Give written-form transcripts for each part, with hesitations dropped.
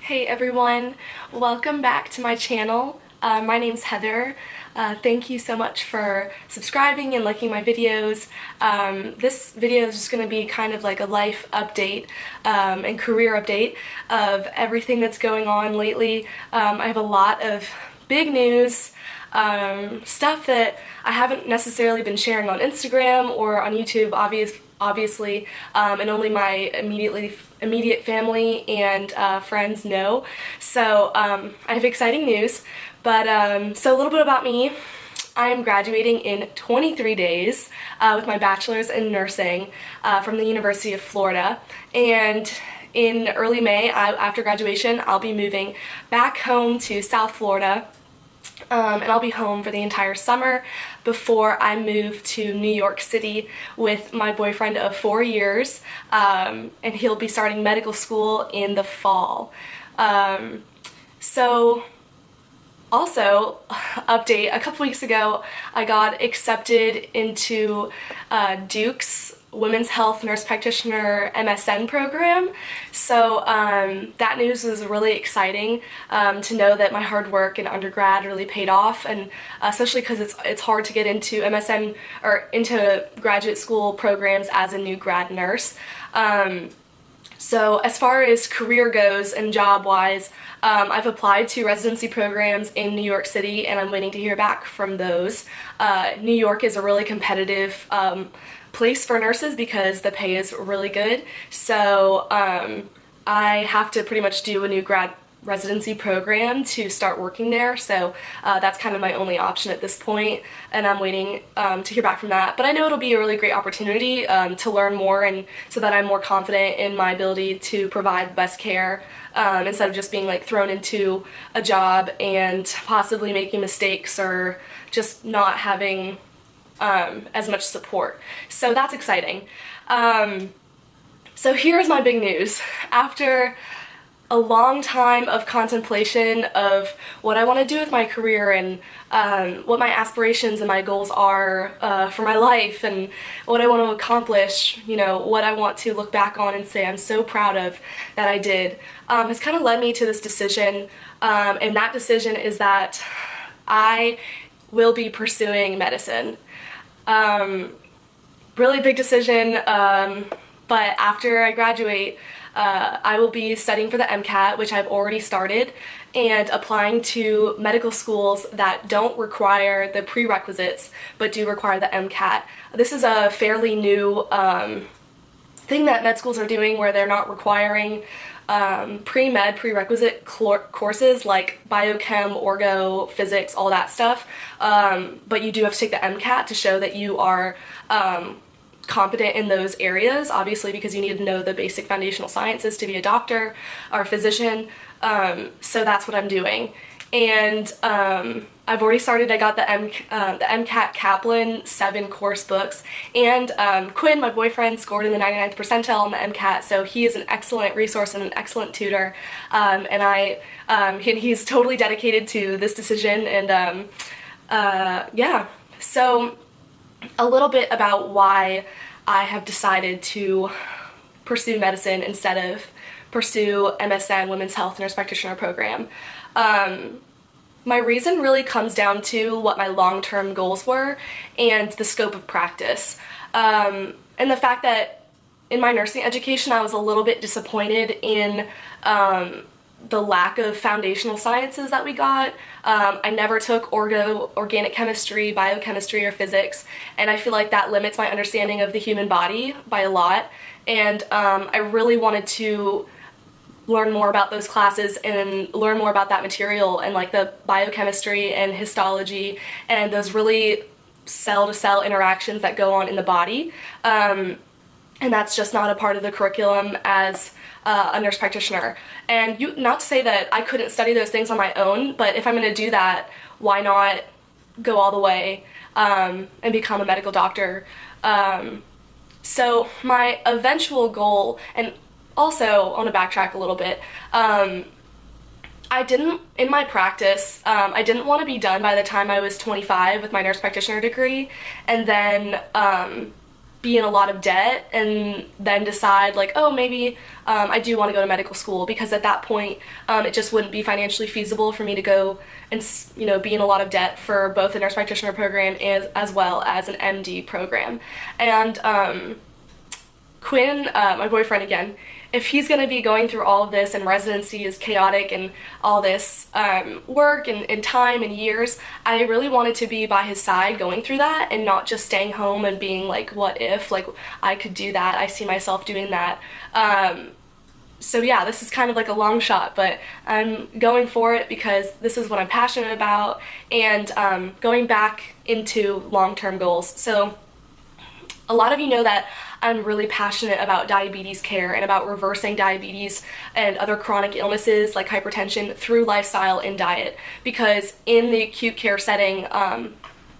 Hey everyone, welcome back to my channel. My name's Heather. Thank you so much for subscribing and liking my videos. This video is just going to be kind of like a life update and career update of everything that's going on lately. I have a lot of big news, stuff that I haven't necessarily been sharing on Instagram or on YouTube, obviously, and only my immediate family and friends know. So I have exciting news, but so a little bit about me. I am graduating in 23 days with my bachelor's in nursing from the University of Florida, and in early May, after graduation, I'll be moving back home to South Florida. And I'll be home for the entire summer before I move to New York City with my boyfriend of 4 years, and he'll be starting medical school in the fall. So also, update, a couple weeks ago I got accepted into Duke's Women's Health Nurse Practitioner MSN program. So that news was really exciting to know that my hard work in undergrad really paid off, and especially because it's hard to get into MSN or into graduate school programs as a new grad nurse. So as far as career goes and job-wise, I've applied to residency programs in New York City and I'm waiting to hear back from those. New York is a really competitive place for nurses because the pay is really good. So I have to pretty much do a new grad residency program to start working there, so that's kind of my only option at this point, and I'm waiting to hear back from that. But I know it'll be a really great opportunity to learn more, and so that I'm more confident in my ability to provide the best care instead of just being like thrown into a job and possibly making mistakes or just not having as much support. So that's exciting. So here's my big news. After a long time of contemplation of what I want to do with my career and what my aspirations and my goals are for my life and what I want to accomplish, you know, what I want to look back on and say I'm so proud of that I did, has kind of led me to this decision, and that decision is that I will be pursuing medicine. Really big decision, but after I graduate, I will be studying for the MCAT, which I've already started, and applying to medical schools that don't require the prerequisites but do require the MCAT. This is a fairly new thing that med schools are doing, where they're not requiring pre-med prerequisite courses like biochem, orgo, physics, all that stuff, but you do have to take the MCAT to show that you are competent in those areas, obviously, because you need to know the basic foundational sciences to be a doctor or a physician. So that's what I'm doing, and I've already started. I got the MCAT Kaplan 7 course books, and Quinn, my boyfriend, scored in the 99th percentile on the MCAT, so he is an excellent resource and an excellent tutor, and he's totally dedicated to this decision, and yeah, so a little bit about why I have decided to pursue medicine instead of pursue MSN, Women's Health Nurse Practitioner program. My reason really comes down to what my long-term goals were and the scope of practice. And the fact that in my nursing education I was a little bit disappointed in the lack of foundational sciences that we got. I never took organic chemistry, biochemistry, or physics, and I feel like that limits my understanding of the human body by a lot, and I really wanted to learn more about those classes and learn more about that material and like the biochemistry and histology and those really cell-to-cell interactions that go on in the body, and that's just not a part of the curriculum as a nurse practitioner. And not to say that I couldn't study those things on my own, but if I'm going to do that, why not go all the way and become a medical doctor? So my eventual goal, and also I want to backtrack a little bit, in my practice, I didn't want to be done by the time I was 25 with my nurse practitioner degree, and then be in a lot of debt and then decide like, oh, maybe I do want to go to medical school, because at that point it just wouldn't be financially feasible for me to go and be in a lot of debt for both a nurse practitioner program as well as an MD program. And Quinn, my boyfriend again, if he's going to be going through all of this and residency is chaotic and all this work and time and years, I really wanted to be by his side going through that and not just staying home and being like, what if, like, I could do that, I see myself doing that. So yeah, this is kind of like a long shot, but I'm going for it because this is what I'm passionate about, and going back into long-term goals. So a lot of you know that I'm really passionate about diabetes care and about reversing diabetes and other chronic illnesses like hypertension through lifestyle and diet, because in the acute care setting,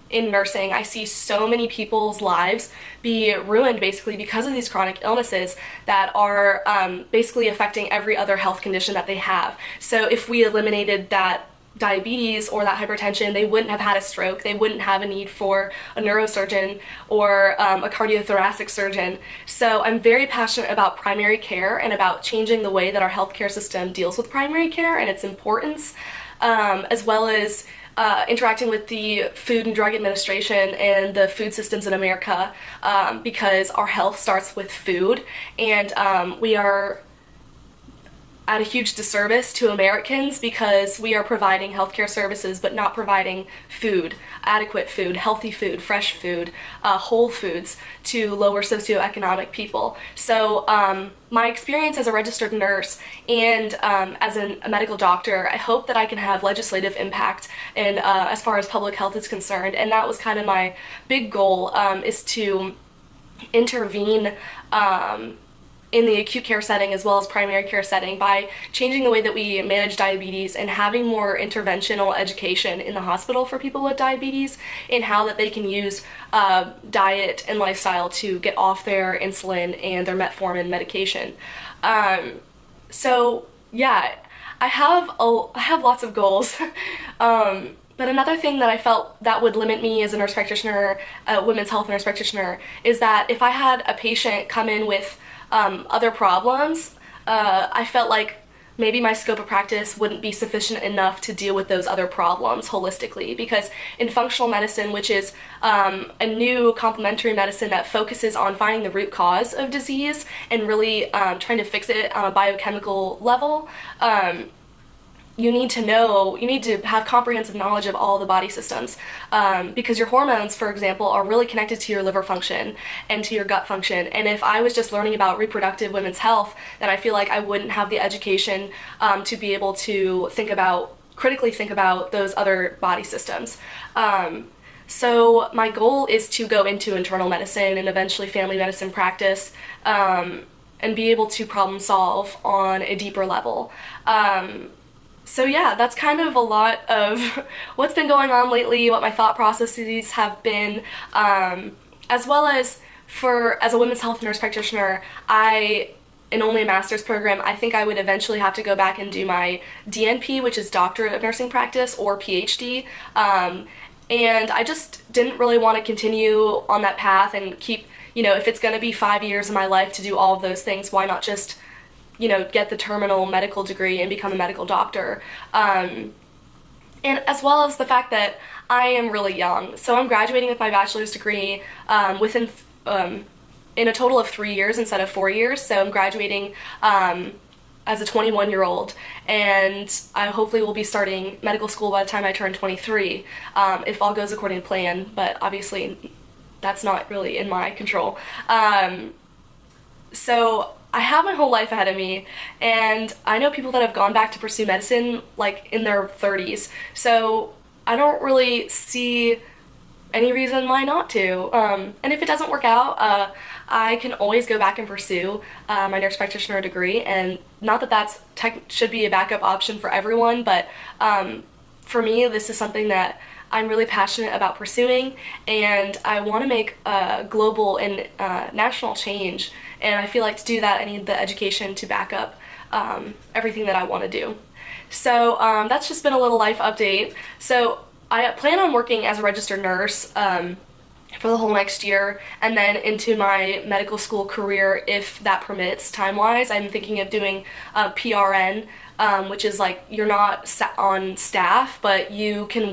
in nursing, I see so many people's lives be ruined basically because of these chronic illnesses that are basically affecting every other health condition that they have. So if we eliminated that diabetes or that hypertension, they wouldn't have had a stroke, they wouldn't have a need for a neurosurgeon or a cardiothoracic surgeon. So I'm very passionate about primary care and about changing the way that our healthcare system deals with primary care and its importance, as well as interacting with the Food and Drug Administration and the food systems in America, because our health starts with food, and we are at a huge disservice to Americans because we are providing healthcare services but not providing food, adequate food, healthy food, fresh food, whole foods to lower socioeconomic people. So my experience as a registered nurse and as a medical doctor, I hope that I can have legislative impact and as far as public health is concerned, and that was kind of my big goal, is to intervene in the acute care setting as well as primary care setting by changing the way that we manage diabetes and having more interventional education in the hospital for people with diabetes, and how that they can use diet and lifestyle to get off their insulin and their metformin medication. So yeah, I have lots of goals. But another thing that I felt that would limit me as a nurse practitioner, a women's health nurse practitioner, is that if I had a patient come in with other problems, I felt like maybe my scope of practice wouldn't be sufficient enough to deal with those other problems holistically, because in functional medicine, which is a new complementary medicine that focuses on finding the root cause of disease and really trying to fix it on a biochemical level, you need to have comprehensive knowledge of all the body systems, because your hormones, for example, are really connected to your liver function and to your gut function. And if I was just learning about reproductive women's health, then I feel like I wouldn't have the education to be able to critically think about those other body systems. So my goal is to go into internal medicine and eventually family medicine practice, and be able to problem solve on a deeper level. So yeah, that's kind of a lot of what's been going on lately, what my thought processes have been, as well as as a women's health nurse practitioner, in only a master's program, I think I would eventually have to go back and do my DNP, which is Doctorate of Nursing Practice, or PhD, and I just didn't really want to continue on that path and keep, if it's going to be 5 years of my life to do all of those things, why not just get the terminal medical degree and become a medical doctor. And as well as the fact that I am really young. So I'm graduating with my bachelor's degree within in a total of 3 years instead of 4 years. So I'm graduating as a 21-year-old, and I hopefully will be starting medical school by the time I turn 23, if all goes according to plan, but obviously that's not really in my control. So I have my whole life ahead of me, and I know people that have gone back to pursue medicine like in their 30s, so I don't really see any reason why not to. And if it doesn't work out, I can always go back and pursue my nurse practitioner degree, and not that that's should be a backup option for everyone, but for me, this is something that I'm really passionate about pursuing, and I want to make global and national change, and I feel like to do that I need the education to back up everything that I want to do. So that's just been a little life update. So I plan on working as a registered nurse for the whole next year, and then into my medical school career if that permits time-wise. I'm thinking of doing PRN, which is like you're not on staff, but you can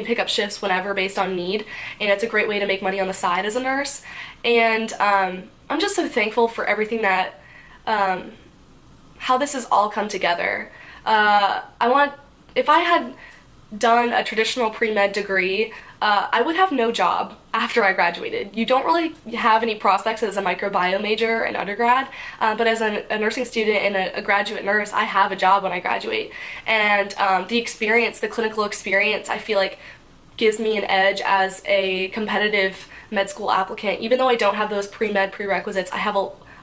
pick up shifts whenever based on need, and it's a great way to make money on the side as a nurse. And I'm just so thankful for everything that, how this has all come together. If I had done a traditional pre-med degree, I would have no job after I graduated. You don't really have any prospects as a microbiome major in undergrad, but as a nursing student and a graduate nurse, I have a job when I graduate. And the clinical experience, I feel like gives me an edge as a competitive med school applicant. Even though I don't have those pre-med prerequisites, I have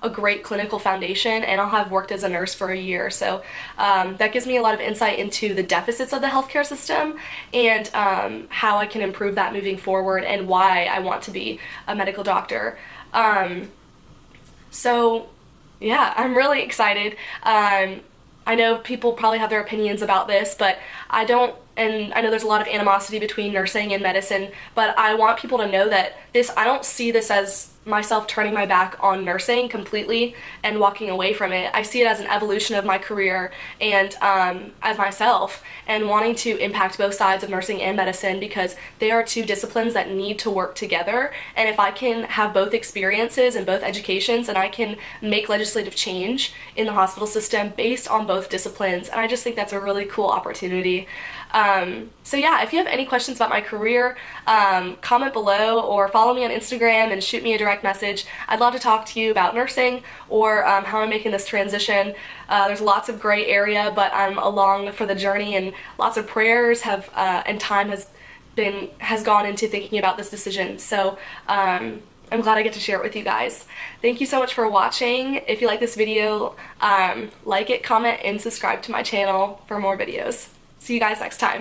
a great clinical foundation, and I'll have worked as a nurse for a year. So that gives me a lot of insight into the deficits of the healthcare system and how I can improve that moving forward and why I want to be a medical doctor. So yeah, I'm really excited. I know people probably have their opinions about this, but I don't, and I know there's a lot of animosity between nursing and medicine, but I want people to know that I don't see this as myself turning my back on nursing completely and walking away from it. I see it as an evolution of my career and as myself, and wanting to impact both sides of nursing and medicine because they are two disciplines that need to work together. And if I can have both experiences and both educations, and I can make legislative change in the hospital system based on both disciplines, and I just think that's a really cool opportunity. So yeah, if you have any questions about my career, comment below or follow me on Instagram and shoot me a direct message. I'd love to talk to you about nursing or how I'm making this transition. There's lots of gray area, but I'm along for the journey, and lots of prayers and time has gone into thinking about this decision. So I'm glad I get to share it with you guys. Thank you so much for watching. If you like this video, like it, comment, and subscribe to my channel for more videos. See you guys next time.